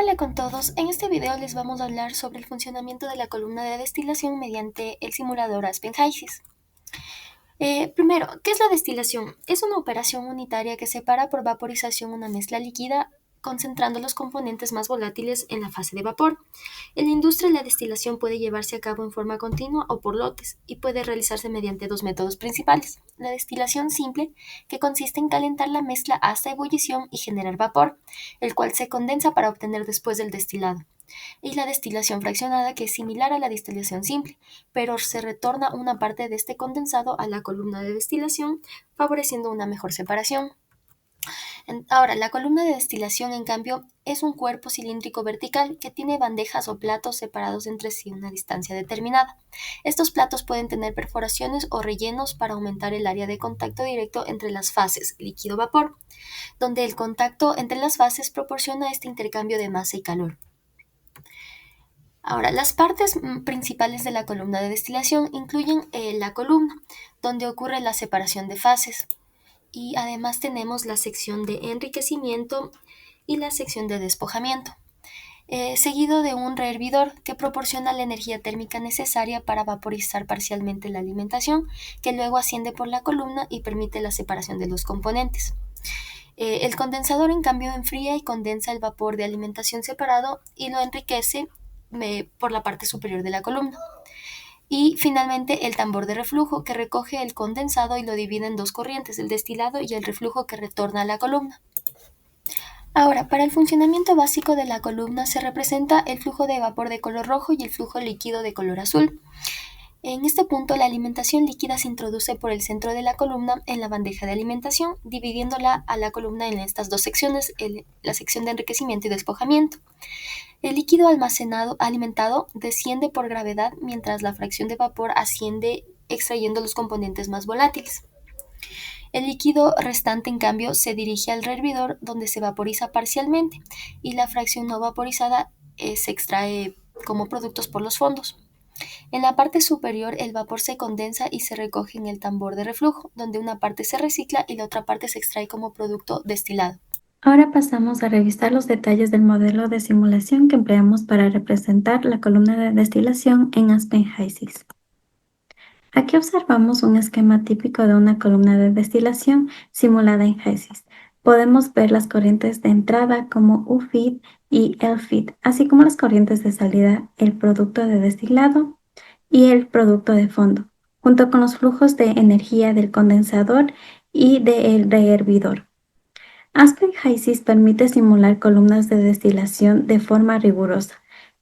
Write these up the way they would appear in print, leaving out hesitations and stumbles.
Hola con todos, en este video les vamos a hablar sobre el funcionamiento de la columna de destilación mediante el simulador Aspen HYSYS. Primero, ¿qué es la destilación? Es una operación unitaria que separa por vaporización una mezcla líquida, concentrando los componentes más volátiles en la fase de vapor. En la industria, la destilación puede llevarse a cabo en forma continua o por lotes, y puede realizarse mediante dos métodos principales. La destilación simple, que consiste en calentar la mezcla hasta ebullición y generar vapor, el cual se condensa para obtener después el destilado. Y la destilación fraccionada, que es similar a la destilación simple, pero se retorna una parte de este condensado a la columna de destilación, favoreciendo una mejor separación. Ahora, la columna de destilación, en cambio, es un cuerpo cilíndrico vertical que tiene bandejas o platos separados entre sí a una distancia determinada. Estos platos pueden tener perforaciones o rellenos para aumentar el área de contacto directo entre las fases líquido-vapor, donde el contacto entre las fases proporciona este intercambio de masa y calor. Ahora, las partes principales de la columna de destilación incluyen la columna, donde ocurre la separación de fases, y además tenemos la sección de enriquecimiento y la sección de despojamiento, seguido de un rehervidor que proporciona la energía térmica necesaria para vaporizar parcialmente la alimentación, que luego asciende por la columna y permite la separación de los componentes. El condensador, en cambio, enfría y condensa el vapor de alimentación separado y lo enriquece por la parte superior de la columna. Y finalmente el tambor de reflujo, que recoge el condensado y lo divide en dos corrientes, el destilado y el reflujo, que retorna a la columna. Ahora, para el funcionamiento básico de la columna se representa el flujo de vapor de color rojo y el flujo líquido de color azul. En este punto, la alimentación líquida se introduce por el centro de la columna en la bandeja de alimentación, dividiéndola a la columna en estas dos secciones, la sección de enriquecimiento y despojamiento. El líquido alimentado desciende por gravedad, mientras la fracción de vapor asciende extrayendo los componentes más volátiles. El líquido restante, en cambio, se dirige al rehervidor, donde se vaporiza parcialmente, y la fracción no vaporizada se extrae como productos por los fondos. En la parte superior, el vapor se condensa y se recoge en el tambor de reflujo, donde una parte se recicla y la otra parte se extrae como producto destilado. Ahora pasamos a revisar los detalles del modelo de simulación que empleamos para representar la columna de destilación en Aspen HYSYS. Aquí observamos un esquema típico de una columna de destilación simulada en HYSYS. Podemos ver las corrientes de entrada como U-feed y L-feed, así como las corrientes de salida, el producto de destilado y el producto de fondo, junto con los flujos de energía del condensador y del rehervidor. Aspen HYSYS permite simular columnas de destilación de forma rigurosa.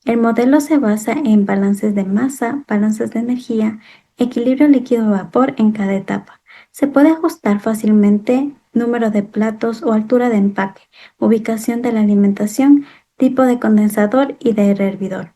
El modelo se basa en balances de masa, balances de energía, equilibrio líquido-vapor en cada etapa. Se puede ajustar fácilmente número de platos o altura de empaque, ubicación de la alimentación, tipo de condensador y de hervidor.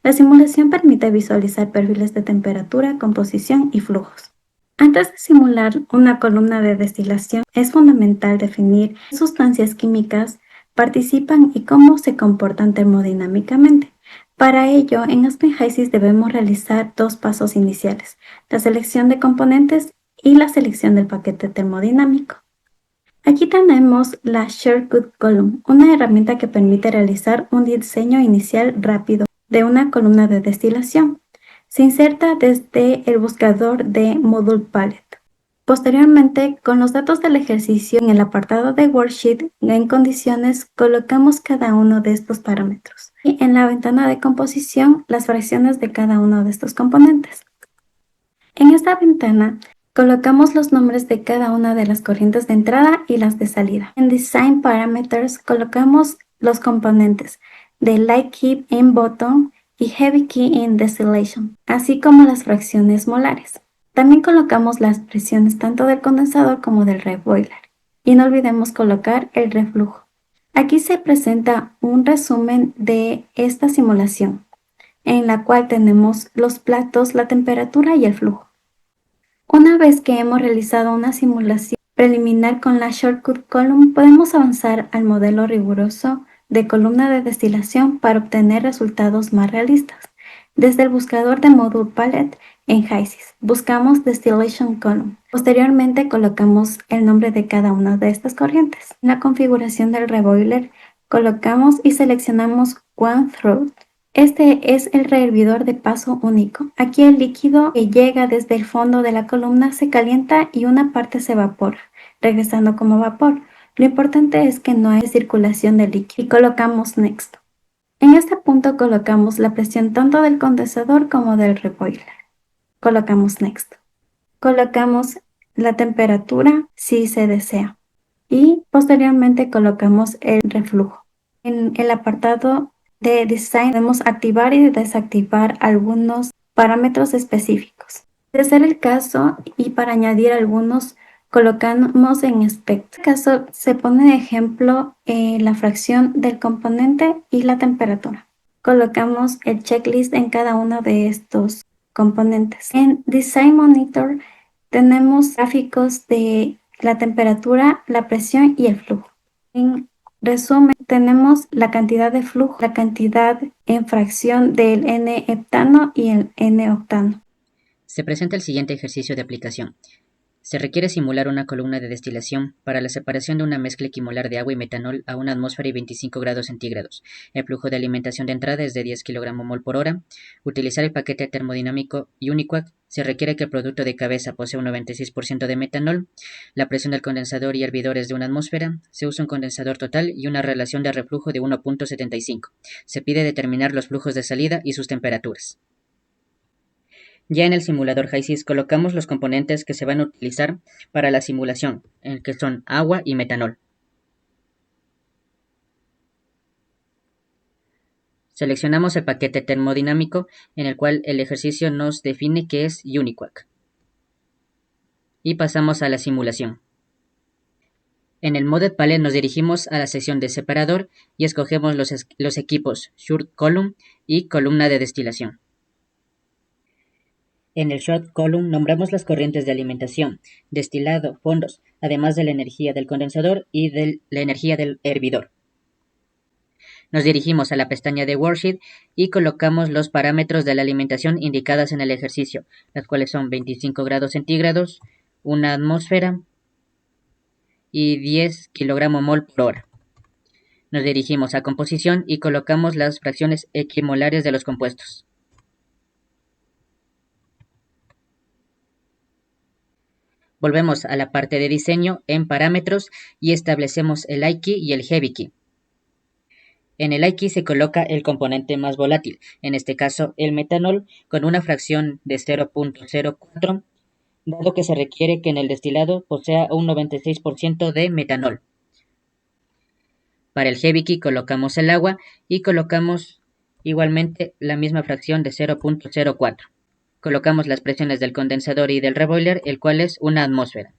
La simulación permite visualizar perfiles de temperatura, composición y flujos. Antes de simular una columna de destilación, es fundamental definir qué sustancias químicas participan y cómo se comportan termodinámicamente. Para ello, en Aspen HYSYS debemos realizar dos pasos iniciales: la selección de componentes y la selección del paquete termodinámico. Aquí tenemos la Shortcut Column, una herramienta que permite realizar un diseño inicial rápido de una columna de destilación. Se inserta desde el buscador de Module Palette. Posteriormente, con los datos del ejercicio en el apartado de Worksheet, en condiciones, colocamos cada uno de estos parámetros. Y en la ventana de composición, las fracciones de cada uno de estos componentes. En esta ventana, colocamos los nombres de cada una de las corrientes de entrada y las de salida. En Design Parameters colocamos los componentes de Light Key in Bottom y Heavy Key in Distillation, así como las fracciones molares. También colocamos las presiones tanto del condensador como del reboiler. Y no olvidemos colocar el reflujo. Aquí se presenta un resumen de esta simulación, en la cual tenemos los platos, la temperatura y el flujo. Una vez que hemos realizado una simulación preliminar con la Shortcut Column, podemos avanzar al modelo riguroso de columna de destilación para obtener resultados más realistas. Desde el buscador de Module Palette en HYSYS, buscamos Distillation Column. Posteriormente colocamos el nombre de cada una de estas corrientes. En la configuración del reboiler, Colocamos y seleccionamos One Through. Este es el rehervidor de paso único. Aquí el líquido que llega desde el fondo de la columna se calienta y una parte se evapora, regresando como vapor. Lo importante es que no hay circulación de líquido. Y colocamos Next. En este punto colocamos la presión tanto del condensador como del reboiler. Colocamos Next. Colocamos la temperatura si se desea y posteriormente colocamos el reflujo. En el apartado de Design podemos activar y desactivar algunos parámetros específicos. De ser el caso y para añadir algunos colocamos en Spec. En este caso se pone de ejemplo la fracción del componente y la temperatura. Colocamos el checklist en cada uno de estos componentes. En Design Monitor tenemos gráficos de la temperatura, la presión y el flujo. En resumen, tenemos la cantidad de flujo, la cantidad en fracción del N-heptano y el N-octano. Se presenta el siguiente ejercicio de aplicación. Se requiere simular una columna de destilación para la separación de una mezcla equimolar de agua y metanol a una atmósfera y 25 grados centígrados. El flujo de alimentación de entrada es de 10 kg/mol por hora. Utilizar el paquete termodinámico Uniquac. Se requiere que el producto de cabeza posea un 96% de metanol. La presión del condensador y hervidor es de 1 atmósfera. Se usa un condensador total y una relación de reflujo de 1.75. Se pide determinar los flujos de salida y sus temperaturas. Ya en el simulador HYSYS colocamos los componentes que se van a utilizar para la simulación, que son agua y metanol. Seleccionamos el paquete termodinámico en el cual el ejercicio nos define qué es Uniquac. Y pasamos a la simulación. En el Model Palette nos dirigimos a la sección de separador y escogemos los equipos Short Column y columna de destilación. En el Short Column nombramos las corrientes de alimentación, destilado, fondos, además de la energía del condensador y de la energía del hervidor. Nos dirigimos a la pestaña de Worksheet y colocamos los parámetros de la alimentación indicadas en el ejercicio, las cuales son 25 grados centígrados, 1 atmósfera y 10 kg/mol por hora. Nos dirigimos a composición y colocamos las fracciones equimolares de los compuestos. Volvemos a la parte de diseño en parámetros y establecemos el iKey y el Heavy Key. En el iKey se coloca el componente más volátil, en este caso el metanol, con una fracción de 0.04, dado que se requiere que en el destilado posea un 96% de metanol. Para el Heavy Key colocamos el agua y colocamos igualmente la misma fracción de 0.04. Colocamos las presiones del condensador y del reboiler, el cual es 1 atmósfera.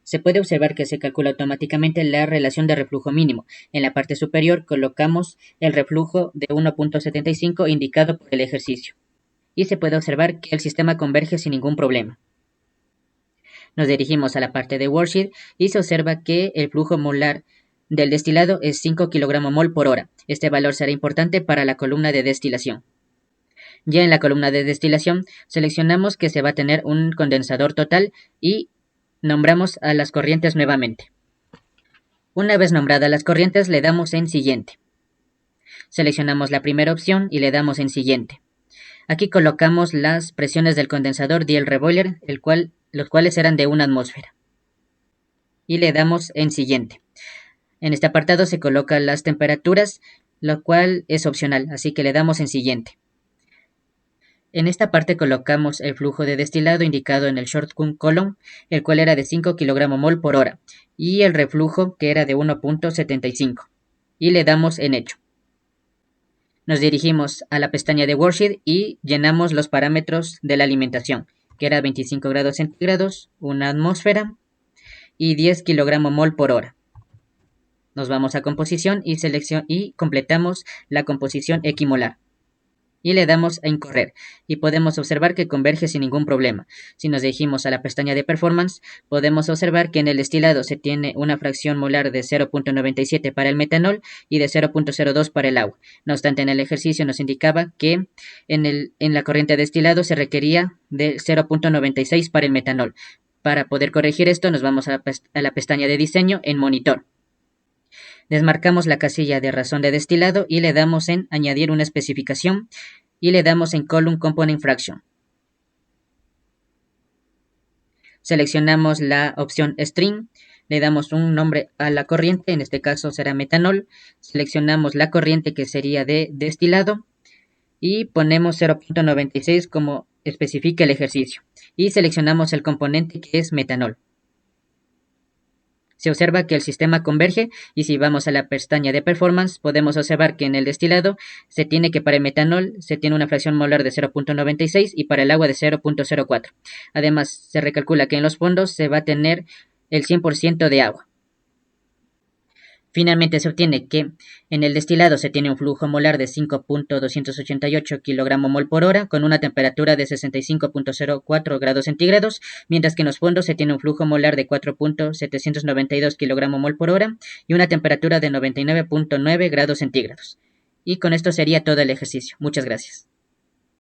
Se puede observar que se calcula automáticamente la relación de reflujo mínimo. En la parte superior colocamos el reflujo de 1.75 indicado por el ejercicio. Y se puede observar que el sistema converge sin ningún problema. Nos dirigimos a la parte de Worksheet y se observa que el flujo molar del destilado es 5 kg/mol por hora. Este valor será importante para la columna de destilación. Ya en la columna de destilación seleccionamos que se va a tener un condensador total y nombramos a las corrientes nuevamente. Una vez nombradas las corrientes le damos en siguiente. Seleccionamos la primera opción y le damos en siguiente. Aquí colocamos las presiones del condensador y el reboiler, los cuales eran de 1 atmósfera. Y le damos en siguiente. En este apartado se colocan las temperaturas, lo cual es opcional, así que le damos en siguiente. En esta parte colocamos el flujo de destilado indicado en el Short Column, el cual era de 5 kg/mol por hora, y el reflujo que era de 1.75, y le damos en hecho. Nos dirigimos a la pestaña de Worksheet y llenamos los parámetros de la alimentación, que era 25 grados centígrados, 1 atmósfera y 10 kg/mol por hora. Nos vamos a composición y completamos la composición equimolar. Y le damos a incorrer y podemos observar que converge sin ningún problema. Si nos dirigimos a la pestaña de Performance, podemos observar que en el destilado se tiene una fracción molar de 0.97 para el metanol y de 0.02 para el agua. No obstante, en el ejercicio nos indicaba que en la corriente de destilado se requería de 0.96 para el metanol. Para poder corregir esto, nos vamos a la pestaña de diseño en Monitor. Desmarcamos la casilla de razón de destilado y le damos en añadir una especificación y le damos en column component fraction. Seleccionamos la opción string, le damos un nombre a la corriente, en este caso será metanol. Seleccionamos la corriente que sería de destilado y ponemos 0.96 como especifica el ejercicio. Y seleccionamos el componente que es metanol. Se observa que el sistema converge y si vamos a la pestaña de performance podemos observar que en el destilado se tiene que para el metanol se tiene una fracción molar de 0.96 y para el agua de 0.04. Además se recalcula que en los fondos se va a tener el 100% de agua. Finalmente se obtiene que en el destilado se tiene un flujo molar de 5.288 kg/mol por hora con una temperatura de 65.04 grados centígrados, mientras que en los fondos se tiene un flujo molar de 4.792 kg/mol por hora y una temperatura de 99.9 grados centígrados. Y con esto sería todo el ejercicio. Muchas gracias.